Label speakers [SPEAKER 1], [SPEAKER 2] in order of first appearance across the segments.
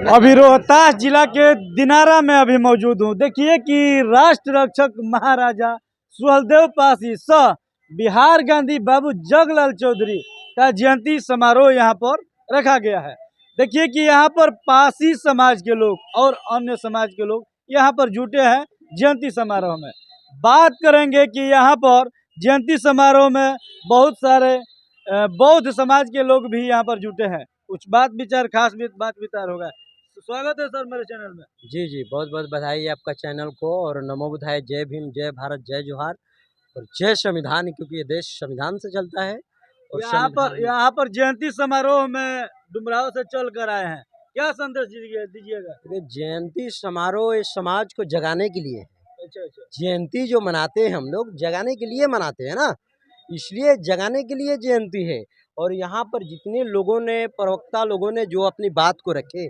[SPEAKER 1] अभी रोहतास जिला के दिनारा में अभी मौजूद हूँ। देखिए कि राष्ट्र रक्षक महाराजा सुहेलदेव पासी सह बिहार गांधी बाबू जगलाल चौधरी का जयंती समारोह यहाँ पर रखा गया है। देखिए कि यहाँ पर पासी समाज के लोग और अन्य समाज के लोग यहाँ पर जुटे हैं जयंती समारोह में। बात करेंगे कि यहाँ पर जयंती समारोह में बहुत सारे बौद्ध समाज के लोग भी यहाँ पर जुटे हैं। कुछ बात विचार खास बात विचार होगा। स्वागत है सर मेरे चैनल में।
[SPEAKER 2] जी जी, बहुत बहुत बधाई है आपका चैनल को और नमो बुद्धाय। जय भीम, जय भारत, जय जोहार और जय संविधान, क्योंकि ये देश संविधान से चलता है। और
[SPEAKER 1] यहाँ पर जयंती समारोह में डुमराव से चल कर आए हैं, क्या संदेश दीजिएगा?
[SPEAKER 2] जयंती समारोह इस समाज को जगाने के लिए है।
[SPEAKER 1] अच्छा अच्छा।
[SPEAKER 2] जयंती जो मनाते हैं हम लोग जगाने के लिए मनाते हैं ना, इसलिए जगाने के लिए जयंती है। और यहाँ पर जितने लोगों ने, प्रवक्ता लोगों ने जो अपनी बात को रखे,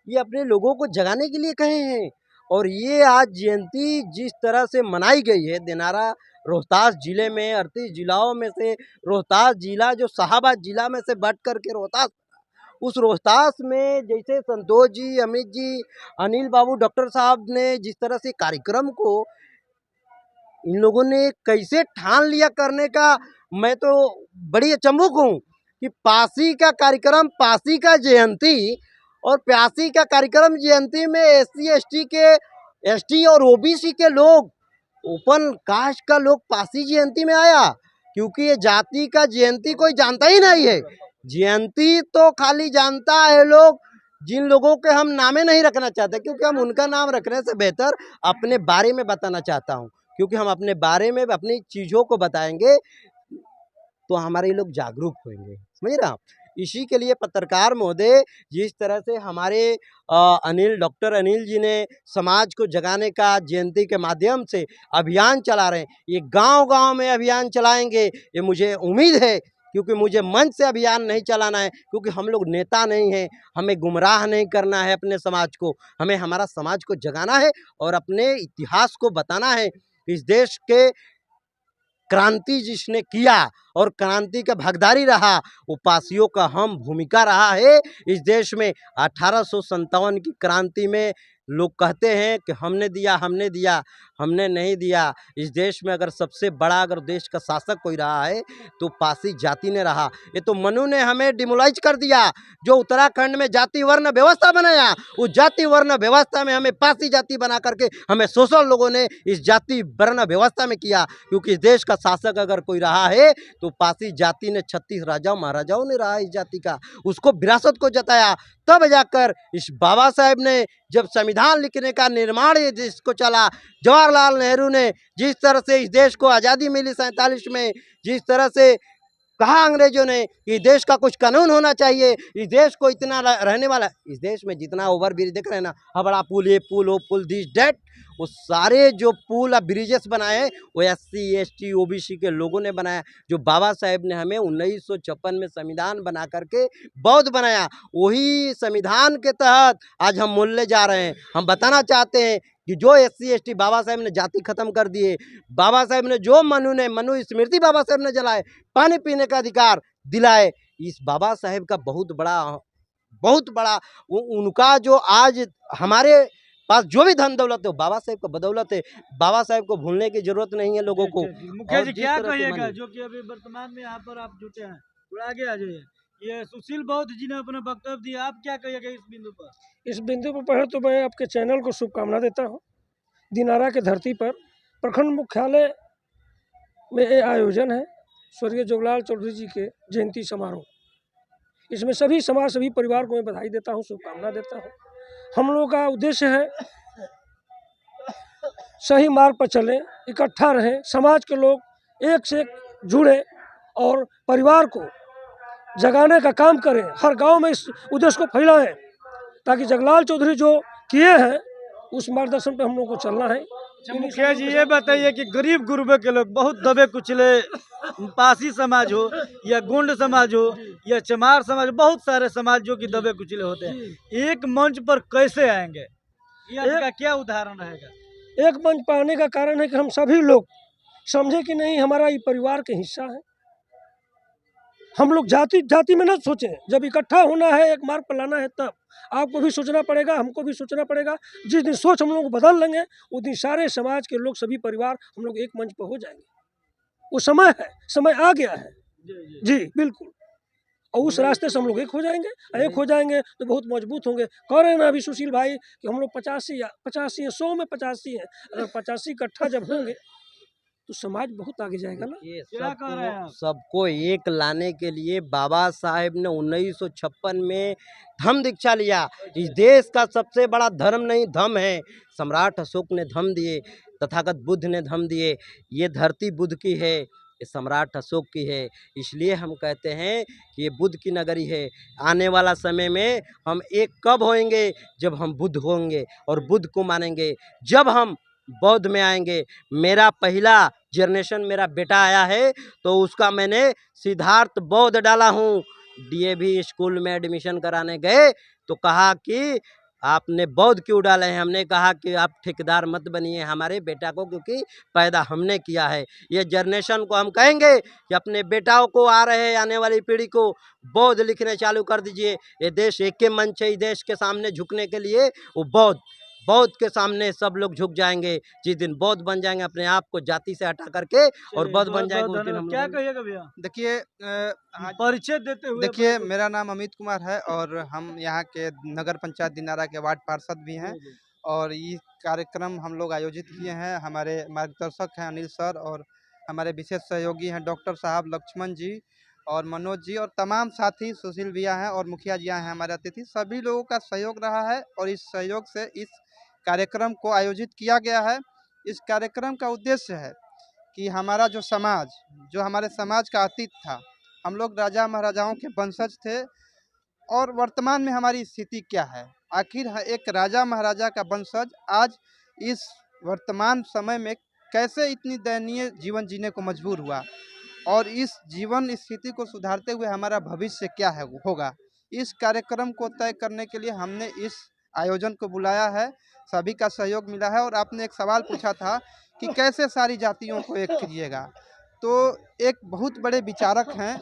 [SPEAKER 2] ये अपने लोगों को जगाने के लिए कहे हैं। और ये आज जयंती जिस तरह से मनाई गई है दिनारा रोहतास जिले में, 38 जिलाओं में से रोहतास जिला जो शाहाबाद जिला में से बढ़ करके रोहतास, उस रोहतास में जैसे संतोष जी, अमित जी, अनिल बाबू डॉक्टर साहब ने जिस तरह से कार्यक्रम को इन लोगों ने कैसे ठान लिया करने का, मैं तो बड़ी अचंभुक हूँ कि पासी का कार्यक्रम, पासी का जयंती और प्यासी का कार्यक्रम जयंती में SC ST के, ST और OBC के लोग, ओपन कास्ट का लोग पासी जयंती में आया। क्योंकि ये जाति का जयंती कोई जानता ही नहीं है। जयंती तो खाली जानता है लोग जिन लोगों के हम नामे नहीं रखना चाहते, क्योंकि हम उनका नाम रखने से बेहतर अपने बारे में बताना चाहता हूँ। क्योंकि हम अपने बारे में अपनी चीज़ों को बताएंगे तो हमारे लोग जागरूक होंगे, समझ रहे आप। इसी के लिए पत्रकार महोदय जिस तरह से हमारे डॉक्टर अनिल जी ने समाज को जगाने का जयंती के माध्यम से अभियान चला रहे हैं, ये गांव-गांव में अभियान चलाएंगे, ये मुझे उम्मीद है। क्योंकि मुझे मंच से अभियान नहीं चलाना है, क्योंकि हम लोग नेता नहीं हैं, हमें गुमराह नहीं करना है अपने समाज को, हमें हमारा समाज को जगाना है और अपने इतिहास को बताना है। इस देश के क्रांति जिसने किया और क्रांति का भागीदारी रहा, वो पासियों का अहम भूमिका रहा है इस देश में। 1857 की क्रांति में लोग कहते हैं कि हमने दिया, हमने दिया, हमने नहीं दिया। इस देश में अगर सबसे बड़ा अगर देश का शासक कोई रहा है तो पासी जाति ने रहा। ये तो मनु ने हमें डिमोलाइज कर दिया, जो उत्तराखंड में जाति वर्ण व्यवस्था बनाया, उस जाति वर्ण व्यवस्था में हमें पासी जाति बना करके हमें शोषण लोगों ने इस जाति वर्ण व्यवस्था में किया। क्योंकि इस देश का शासक अगर कोई रहा है तो पासी जाति ने 36 राजाओं महाराजाओं ने रहा इस जाति का, उसको विरासत को जताया। तब जाकर इस बाबा साहेब ने जब संविधान लिखने का निर्माण ये देश को चला, जवाहरलाल नेहरू ने जिस तरह से इस देश को आज़ादी मिली 47 में, जिस तरह से कहा अंग्रेजों ने कि देश का कुछ कानून होना चाहिए, इस देश को इतना रहने वाला, इस देश में जितना ओवरब्रिज देख रहे हैं ना, बड़ा पुल, ये पुल, वो पुल, दिस डेट, वो सारे जो पुल और ब्रिजेस बनाए हैं वो SC ST OBC के लोगों ने बनाया। जो बाबा साहेब ने हमें 1956 में संविधान बना करके बौद्ध बनाया, वही संविधान के तहत आज हम मूल्य जा रहे हैं। हम बताना चाहते हैं कि जो SC ST बाबा साहेब ने जाति खत्म कर दिए, बाबा साहेब ने जो मनु स्मृति बाबा साहेब ने जलाए, पानी पीने का अधिकार दिलाए, इस बाबा साहेब का बहुत बड़ा उनका जो आज हमारे पास जो भी धन दौलत है वो बाबा साहेब का बदौलत है। बाबा साहेब को भूलने की जरूरत नहीं है लोगों को।
[SPEAKER 1] मुखिया जी क्या कहिएगा जो कि अभी वर्तमान में यहाँ पर आप जुटे हैं, थोड़ा आगे आ जाइए। ये सुशील बौद्ध जी ने अपना वक्तव्य दिया, आप क्या कहिएगा इस बिंदु पर?
[SPEAKER 3] इस बिंदु पर पहले तो मैं आपके चैनल को शुभकामना देता हूँ। दिनारा के धरती पर प्रखंड मुख्यालय में ये आयोजन है स्वर्गीय जगलाल चौधरी जी के जयंती समारोह। इसमें सभी समाज, सभी परिवार को मैं बधाई देता हूँ, शुभकामना देता हूँ। हम लोगों का उद्देश्य है सही मार्ग पर चलें, इकट्ठा रहें, समाज के लोग एक से एक जुड़े और परिवार को जगाने का काम करें, हर गांव में इस उद्देश्य को फैलाएं, ताकि जगलाल चौधरी जो किए हैं उस मार्गदर्शन पे हम लोग को चलना है।
[SPEAKER 1] मुखिया जी ये बताइए कि गरीब गुरबे के लोग, बहुत दबे कुचले, पासी समाज हो या गोंड समाज हो या चमार समाज, बहुत सारे समाज जो कि दबे कुचले होते हैं, एक मंच पर कैसे आएंगे, इसका क्या उदाहरण रहेगा?
[SPEAKER 3] एक मंच पाने का कारण है कि हम सभी लोग समझे कि नहीं, हमारा ये परिवार के हिस्सा है, हम लोग जाति जाति में न सोचें, जब इकट्ठा होना है, एक मार्ग पर लाना है, तब आपको भी सोचना पड़ेगा, हमको भी सोचना पड़ेगा। जिस दिन सोच हम लोग बदल लेंगे, उस दिन सारे समाज के लोग, सभी परिवार हम लोग एक मंच पर हो जाएंगे। वो समय है, समय आ गया है। जी बिल्कुल। और उस रास्ते से हम लोग एक हो जाएंगे, एक हो जाएंगे तो बहुत मजबूत होंगे। कह रहे हैं ना अभी सुशील भाई कि हम लोग 85 हैं, 100 में 85 हैं। अगर 85 इकट्ठा जब होंगे तो समाज बहुत आगे जाएगा ना।
[SPEAKER 2] ये
[SPEAKER 1] क्या कह रहे हैं आप?
[SPEAKER 2] सबको एक लाने के लिए बाबा साहेब ने 1956 में धम्म दीक्षा लिया। इस देश का सबसे बड़ा धर्म नहीं धम है। सम्राट अशोक ने धम्म दिए, तथागत बुद्ध ने धम्म दिए। ये धरती बुद्ध की है, ये सम्राट अशोक की है। इसलिए हम कहते हैं कि ये बुद्ध की नगरी है। आने वाला समय में हम एक कब होएंगे? जब हम बुद्ध होंगे और बुद्ध को मानेंगे। जब हम बौद्ध में आएंगे। मेरा पहला जनरेशन मेरा बेटा आया है तो उसका मैंने सिद्धार्थ बौद्ध डाला हूँ। डीएवी स्कूल में एडमिशन कराने गए तो कहा कि आपने बौद्ध क्यों डाले हैं? हमने कहा कि आप ठेकेदार मत बनिए हमारे बेटा को, क्योंकि पैदा हमने किया है। ये जनरेशन को हम कहेंगे कि अपने बेटाओं को, आ रहे आने वाली पीढ़ी को बौद्ध लिखने चालू कर दीजिए। ये देश एक के मंच है, इस देश के सामने झुकने के लिए वो बौद्ध के सामने सब लोग झुक जाएंगे। जिस दिन बौद्ध बन जाएंगे, अपने आप को जाति से हटा करके और
[SPEAKER 1] चलिए,
[SPEAKER 2] बौद्ध बन
[SPEAKER 1] बहुत
[SPEAKER 2] जाएंगे,
[SPEAKER 1] बहुत
[SPEAKER 2] उस दिन
[SPEAKER 1] धन्यवाद।
[SPEAKER 2] हम
[SPEAKER 1] क्या
[SPEAKER 2] लोग
[SPEAKER 1] कहिएगा भैया?
[SPEAKER 4] देखिए
[SPEAKER 1] परिचय देते हुए
[SPEAKER 4] देखिए
[SPEAKER 1] अपने को।
[SPEAKER 4] मेरा नाम अमित कुमार है और हम यहाँ के नगर पंचायत दिनारा के वार्ड पार्षद भी हैं।
[SPEAKER 1] जी, जी।
[SPEAKER 4] और ये कार्यक्रम हम लोग आयोजित किए हैं। हमारे मार्गदर्शक हैं अनिल सर, और हमारे विशेष सहयोगी हैं डॉक्टर साहब लक्ष्मण जी और मनोज जी, और तमाम साथी सुशील भैया हैं और मुखिया जी हैं हमारे अतिथि। सभी लोगों का सहयोग रहा है और इस सहयोग से इस कार्यक्रम को आयोजित किया गया है। इस कार्यक्रम का उद्देश्य है कि हमारा जो समाज, जो हमारे समाज का अतीत था, हम लोग राजा महाराजाओं के वंशज थे, और वर्तमान में हमारी स्थिति क्या है। आखिर एक राजा महाराजा का वंशज आज इस वर्तमान समय में कैसे इतनी दयनीय जीवन जीने को मजबूर हुआ, और इस जीवन स्थिति को सुधारते हुए हमारा भविष्य क्या है होगा। इस कार्यक्रम को तय करने के लिए हमने इस आयोजन को बुलाया है। सभी का सहयोग मिला है। और आपने एक सवाल पूछा था कि कैसे सारी जातियों को एक कीजिएगा, तो एक बहुत बड़े विचारक हैं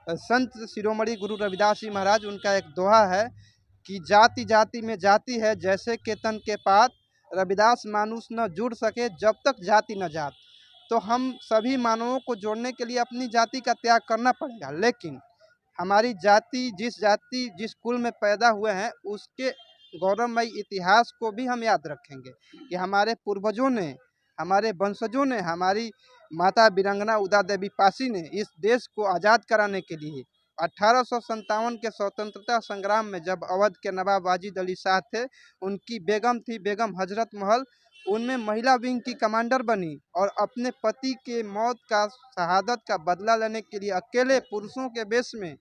[SPEAKER 4] संत शिरोमणि गुरु रविदास जी महाराज, उनका एक दोहा है कि जाति जाति में जाति है जैसे के तन के पात, रविदास मानुष न जुड़ सके जब तक जाति न जात। तो हम सभी मानवों को जोड़ने के लिए अपनी जाति का त्याग करना पड़ेगा, लेकिन हमारी जाति, जिस कुल में पैदा हुए हैं, उसके गौरवमयी इतिहास को भी हम याद रखेंगे कि हमारे पूर्वजों ने, हमारे वंशजों ने, हमारी माता वीरांगना उदा देवी पासी ने इस देश को आज़ाद कराने के लिए 1857 के स्वतंत्रता संग्राम में जब अवध के नवाब वाजिद अली शाह थे, उनकी बेगम थी बेगम हजरत महल, उनमें महिला विंग की कमांडर बनी और अपने पति के मौत का, शहादत का बदला लेने के लिए अकेले पुरुषों के वेश में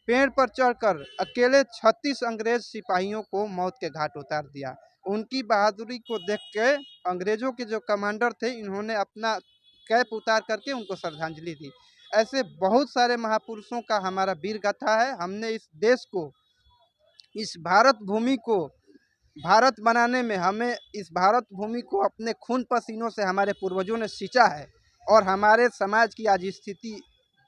[SPEAKER 4] पेड़ पर चढ़कर अकेले 36 अंग्रेज सिपाहियों को मौत के घाट उतार दिया। उनकी बहादुरी को देख के अंग्रेजों के जो कमांडर थे, इन्होंने अपना कैप उतार करके उनको श्रद्धांजलि दी। ऐसे बहुत सारे महापुरुषों का हमारा वीर गाथा है। हमने इस देश को, इस भारत भूमि को भारत बनाने में, हमें इस भारत भूमि को अपने खून पसीनों से हमारे पूर्वजों ने सींचा है, और हमारे समाज की आज स्थिति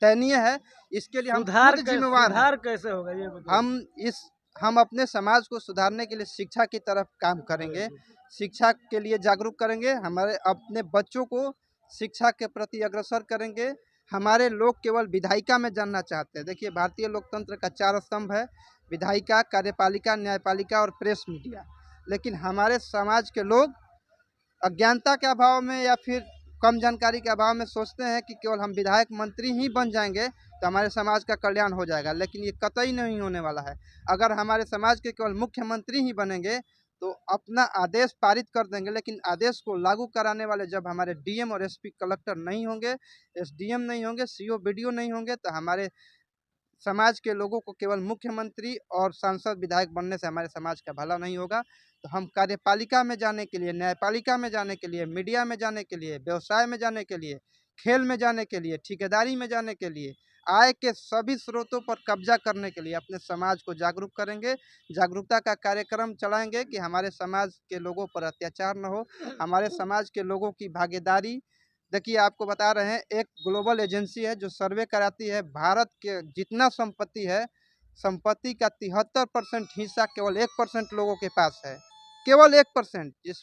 [SPEAKER 4] दयनीय है। इसके लिए हम खुद जिम्मेवार हैं।
[SPEAKER 1] सुधार कैसे होगा ये बताइए।
[SPEAKER 4] हम अपने समाज को सुधारने के लिए शिक्षा की तरफ काम करेंगे, शिक्षा के लिए जागरूक करेंगे, हमारे अपने बच्चों को शिक्षा के प्रति अग्रसर करेंगे। हमारे लोग केवल विधायिका में जानना चाहते हैं। देखिए, भारतीय लोकतंत्र का 4 स्तंभ है: विधायिका, कार्यपालिका, न्यायपालिका और प्रेस मीडिया। लेकिन हमारे समाज के लोग अज्ञानता के अभाव में या फिर कम जानकारी के अभाव में सोचते हैं कि केवल हम विधायक मंत्री ही बन जाएंगे तो हमारे समाज का कल्याण हो जाएगा, लेकिन ये कतई नहीं होने वाला है। अगर हमारे समाज के केवल मुख्यमंत्री ही बनेंगे तो अपना आदेश पारित कर देंगे, लेकिन आदेश को लागू कराने वाले जब हमारे डीएम और एसपी कलेक्टर नहीं होंगे, एसडीएम नहीं होंगे, सीओ बीडीओ नहीं होंगे, तो हमारे समाज के लोगों को केवल मुख्यमंत्री और सांसद विधायक बनने से हमारे समाज का भला नहीं होगा। तो हम कार्यपालिका में जाने के लिए, न्यायपालिका में जाने के लिए, मीडिया में जाने के लिए, व्यवसाय में जाने के लिए, खेल में जाने के लिए, ठेकेदारी में जाने के लिए, आय के सभी स्रोतों पर कब्जा करने के लिए अपने समाज को जागरूक करेंगे। जागरूकता का कार्यक्रम चलाएंगे कि हमारे समाज के लोगों पर अत्याचार न हो, हमारे समाज के लोगों की भागीदारी। देखिए आपको बता रहे हैं, एक ग्लोबल एजेंसी है जो सर्वे कराती है, भारत के जितना संपत्ति है, संपत्ति का 73% हिस्सा केवल 1% लोगों के पास है। केवल 1%। जिस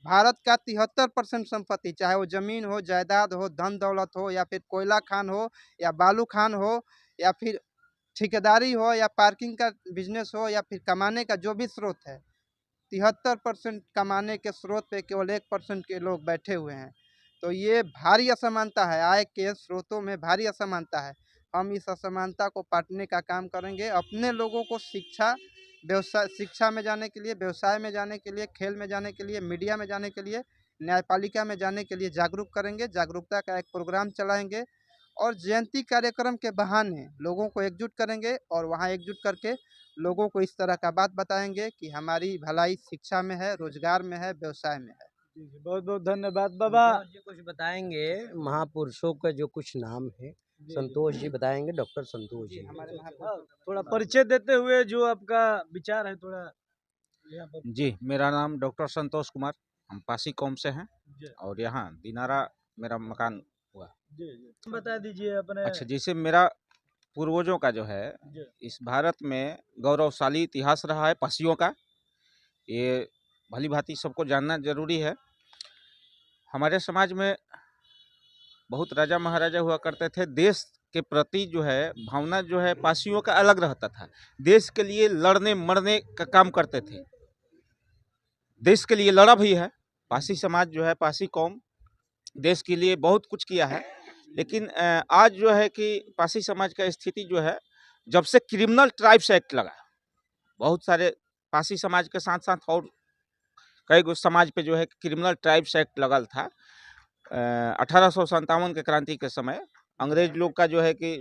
[SPEAKER 4] भारत का 73% संपत्ति, चाहे वो ज़मीन हो, जायदाद हो, धन दौलत हो, या फिर कोयला खान हो, या बालू खान हो, या फिर ठेकेदारी हो, या पार्किंग का बिजनेस हो, या फिर कमाने का जो भी स्रोत है, 73% कमाने के स्रोत पे केवल 1% के लोग बैठे हुए हैं। तो ये भारी असमानता है, आय के स्रोतों में भारी असमानता है। हम इस असमानता को पाटने का काम करेंगे। अपने लोगों को शिक्षा में जाने के लिए, व्यवसाय में जाने के लिए, खेल में जाने के लिए, मीडिया में जाने के लिए, न्यायपालिका में जाने के लिए जागरूक करेंगे। जागरूकता का एक प्रोग्राम चलाएंगे और जयंती कार्यक्रम के बहाने लोगों को एकजुट करेंगे और वहाँ एकजुट करके लोगों को इस तरह का बात बताएंगे कि हमारी भलाई शिक्षा में है, रोजगार में है, व्यवसाय में है।
[SPEAKER 1] बहुत बहुत धन्यवाद बाबा।
[SPEAKER 2] संतोष जी कुछ बताएंगे महापुरुषों का जो कुछ नाम है, संतोष जी बताएंगे, डॉक्टर संतोष जी।
[SPEAKER 1] थोड़ा परिचय देते हुए जो आपका विचार है थोड़ा यहाँ पर।
[SPEAKER 5] जी, मेरा नाम डॉक्टर संतोष कुमार, हम पासी कौम से हैं
[SPEAKER 1] जी
[SPEAKER 5] और यहाँ दिनारा मेरा मकान हुआ।
[SPEAKER 1] जी बता दीजिए अपने।
[SPEAKER 5] अच्छा, जैसे मेरा पूर्वजों का जो है
[SPEAKER 1] जी
[SPEAKER 5] इस भारत में गौरवशाली इतिहास रहा है पासियों का, ये भली भांति सबको जानना जरूरी है। हमारे समाज में बहुत राजा महाराजा हुआ करते थे। देश के प्रति जो है भावना जो है पासियों का अलग रहता था। देश के लिए लड़ने मरने का काम करते थे, देश के लिए लड़ा भी है। पासी समाज जो है, पासी कौम देश के लिए बहुत कुछ किया है। लेकिन आज जो है कि पासी समाज का स्थिति जो है, जब से क्रिमिनल ट्राइब्स एक्ट लगा, बहुत सारे पासी समाज के साथ साथ और कई गो समाज पे जो है क्रिमिनल ट्राइब्स एक्ट लगल था। 1857 के क्रांति के समय अंग्रेज लोग का जो है कि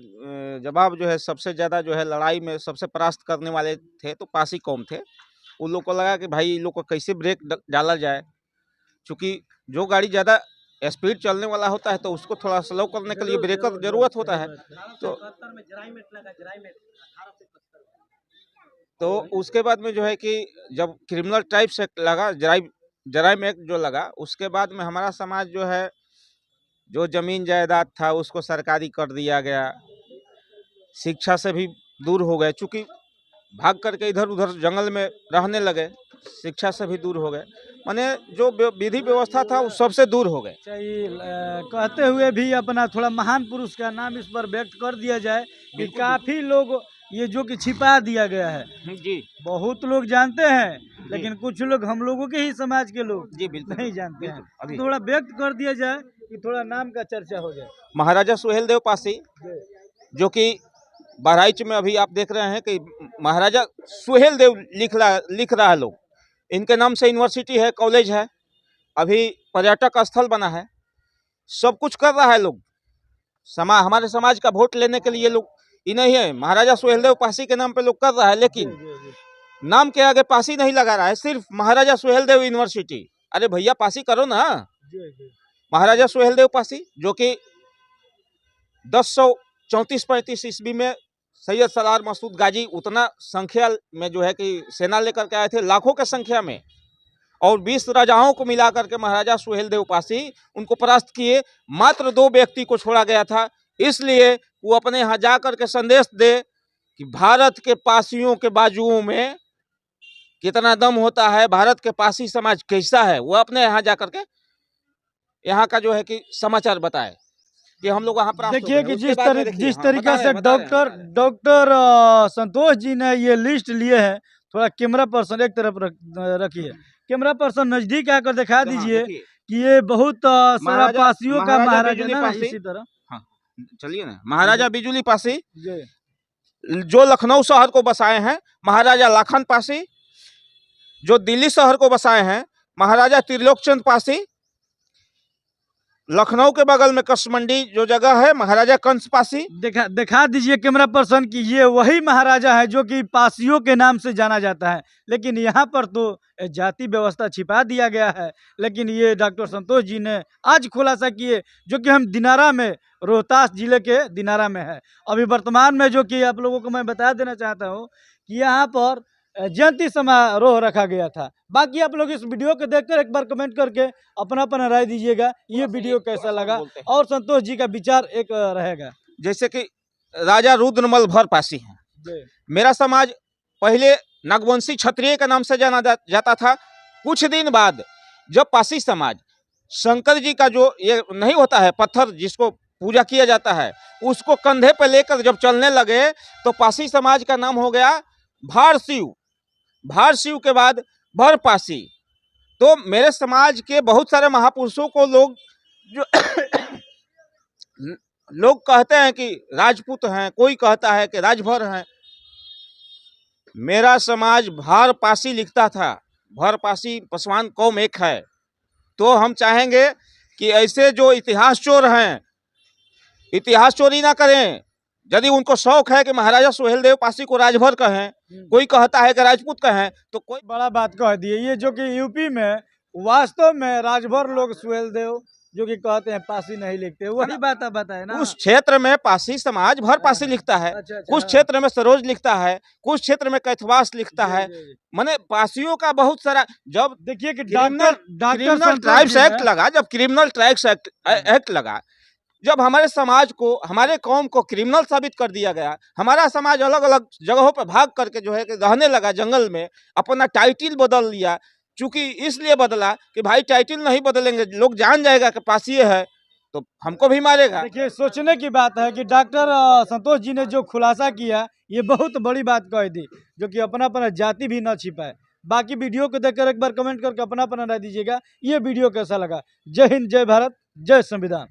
[SPEAKER 5] जवाब जो है सबसे ज़्यादा जो है लड़ाई में सबसे परास्त करने वाले थे तो पासी कौम थे। उन लोग को लगा कि भाई इन लोग को कैसे ब्रेक डाला जाए, क्योंकि जो गाड़ी ज़्यादा स्पीड चलने वाला होता है तो उसको थोड़ा स्लो करने के लिए ब्रेक की जरूरत होता है। तो उसके बाद में जो है कि जब क्रिमिनल ट्राइब्स एक्ट लगा, जराइम एक्ट जो लगा, उसके बाद में हमारा समाज जो है, जो जमीन जायदाद था उसको सरकारी कर दिया गया। शिक्षा से भी दूर हो गए, चूँकि भाग करके इधर उधर जंगल में रहने लगे, शिक्षा से भी दूर हो गए। माने जो विधि व्यवस्था था वो सबसे दूर हो गए।
[SPEAKER 1] चाहिए कहते हुए भी अपना थोड़ा महान पुरुष का नाम इस पर व्यक्त कर दिया जाए कि काफी लोग ये जो कि छिपा दिया गया है।
[SPEAKER 5] जी,
[SPEAKER 1] बहुत लोग जानते हैं लेकिन कुछ लोग हम लोगों के ही समाज के लोग
[SPEAKER 5] जी बिल्कुल
[SPEAKER 1] नहीं जानते हैं।
[SPEAKER 5] अभी
[SPEAKER 1] थोड़ा व्यक्त कर दिया जाए कि थोड़ा नाम का चर्चा हो जाए।
[SPEAKER 5] महाराजा सुहेलदेव पासी, जो कि बहराइच में अभी आप देख रहे हैं कि महाराजा सुहेलदेव लिख रहा है लोग। इनके नाम से यूनिवर्सिटी है, कॉलेज है, अभी पर्यटक स्थल बना है, सब कुछ कर रहा है लोग। हमारे समाज का वोट लेने के लिए लोग ही नहीं है, महाराजा सुहेलदेव पासी के नाम पे लोग कर रहा है, लेकिन नाम के आगे पासी नहीं लगा रहा है, सिर्फ महाराजा सुहेलदेव यूनिवर्सिटी। अरे भैया पासी करो ना। महाराजा सुहेलदेव पासी जो कि 1034-35 ईस्वी में सैयद सलार मसूद गाजी उतना संख्या में जो है कि सेना लेकर के आए थे, लाखों के संख्या में, और 20 राजाओं को मिला करके महाराजा सुहेलदेव पासी उनको परास्त किए। मात्र 2 व्यक्ति को छोड़ा गया था, इसलिए वो अपने यहाँ जा करके संदेश दे कि भारत के पासियों के बाजुओं में कितना दम होता है, भारत के पासी समाज कैसा है, वो अपने यहाँ जा करके यहाँ का जो है कि समाचार बताए कि हम लोग वहाँ प्राप्त हो
[SPEAKER 1] देखिए
[SPEAKER 5] गए।
[SPEAKER 1] कि
[SPEAKER 5] उसके
[SPEAKER 1] जिस
[SPEAKER 5] बाद में
[SPEAKER 1] तरीका से
[SPEAKER 5] बता रहे हैं।
[SPEAKER 1] डॉक्टर संतोष जी ने ये लिस्ट लिए हैं। थोड़ा कैमरा पर्सन एक तरफ रखिए, कैमरा पर्सन नजदीक आकर दिखा
[SPEAKER 5] तो हाँ,
[SPEAKER 1] दीजिए
[SPEAKER 5] देखिए,
[SPEAKER 1] कि ये बहुत सारा
[SPEAKER 5] महाराजा-
[SPEAKER 1] पासियों का
[SPEAKER 5] महाराजा
[SPEAKER 1] महाराजा
[SPEAKER 5] बिजुली
[SPEAKER 1] ना
[SPEAKER 5] पासी।
[SPEAKER 1] इसी तरह।
[SPEAKER 5] हाँ, चलिए ना। महाराजा बिजुली पासी
[SPEAKER 1] जी
[SPEAKER 5] जो लखनऊ शहर को बसाए हैं, महाराजा लाखन पासी जो दिल्ली शहर को बसाए हैं, महाराजा त्रिलोकचंद पासी, लखनऊ के बगल में कसमंडी जो जगह है, महाराजा कंस पासी।
[SPEAKER 1] दिखा दीजिए कैमरा पर्सन कि ये वही महाराजा है जो कि पासियों के नाम से जाना जाता है, लेकिन यहाँ पर तो जाति व्यवस्था छिपा दिया गया है। लेकिन ये डॉक्टर संतोष जी ने आज खुलासा किए, जो कि हम दिनारा में, रोहतास जिले के दिनारा में है। अभी वर्तमान में जो कि आप लोगों को मैं बता देना चाहता हूँ कि यहाँ पर जयंती समारोह रखा गया था। बाकी आप लोग इस वीडियो को देखकर एक बार कमेंट करके अपना अपना राय दीजिएगा, ये वीडियो कैसा लगा, और संतोष जी का विचार एक रहेगा।
[SPEAKER 5] जैसे कि राजा रुद्रमल भर पासी हैं। मेरा समाज पहले नागवंशी क्षत्रिय के नाम से जाना जाता था। कुछ दिन बाद जब पासी समाज शंकर जी का जो ये नहीं होता है पत्थर जिसको पूजा किया जाता है, उसको कंधे पे लेकर जब चलने लगे तो पासी समाज का नाम हो गया भारशिव। भारशिव के बाद भरपासी। तो मेरे समाज के बहुत सारे महापुरुषों को लोग जो लोग कहते हैं कि राजपूत हैं, कोई कहता है कि राजभर हैं। मेरा समाज भारपासी लिखता था। भारपासी पसवान कौम एक है। तो हम चाहेंगे कि ऐसे जो इतिहास चोर हैं, इतिहास चोरी ना करें। यदि उनको शौक है कि महाराजा सुहेलदेव पासी को राजभर कहें, कोई कहता है कि राजपूत कहें, तो कोई
[SPEAKER 1] बड़ा बात कह दिए। ये जो कि यूपी में वास्तव में राजभर लोग सुहेलदेव जो कि कहते हैं पासी नहीं लिखते, वही बात आप बताए ना।
[SPEAKER 5] उस क्षेत्र में पासी समाज भर पासी लिखता है,
[SPEAKER 1] अच्छा,
[SPEAKER 5] कुछ क्षेत्र में सरोज लिखता है, कुछ क्षेत्र में कैथवास लिखता है।
[SPEAKER 1] जी।
[SPEAKER 5] माने पासियों का बहुत सारा। जब
[SPEAKER 1] देखिए कि
[SPEAKER 5] क्रिमिनल ट्राइब्स एक्ट लगा, जब क्रिमिनल ट्राइब्स एक्ट लगा, जब हमारे समाज को, हमारे कौम को क्रिमिनल साबित कर दिया गया, हमारा समाज अलग अलग जगहों पर भाग करके जो है कि रहने लगा जंगल में, अपना टाइटिल बदल लिया। चूंकि इसलिए बदला कि भाई टाइटिल नहीं बदलेंगे, लोग जान जाएगा कि पासिए है तो हमको भी मारेगा।
[SPEAKER 1] देखिए सोचने की बात है कि डॉक्टर संतोष जी ने जो खुलासा किया, ये बहुत बड़ी बात कह दी, जो कि अपना अपना जाति भी न छिपाए। बाकी वीडियो को देखकर एक बार कमेंट करके अपना अपना राय दीजिएगा, ये वीडियो कैसा लगा। जय हिंद, जय भारत, जय संविधान।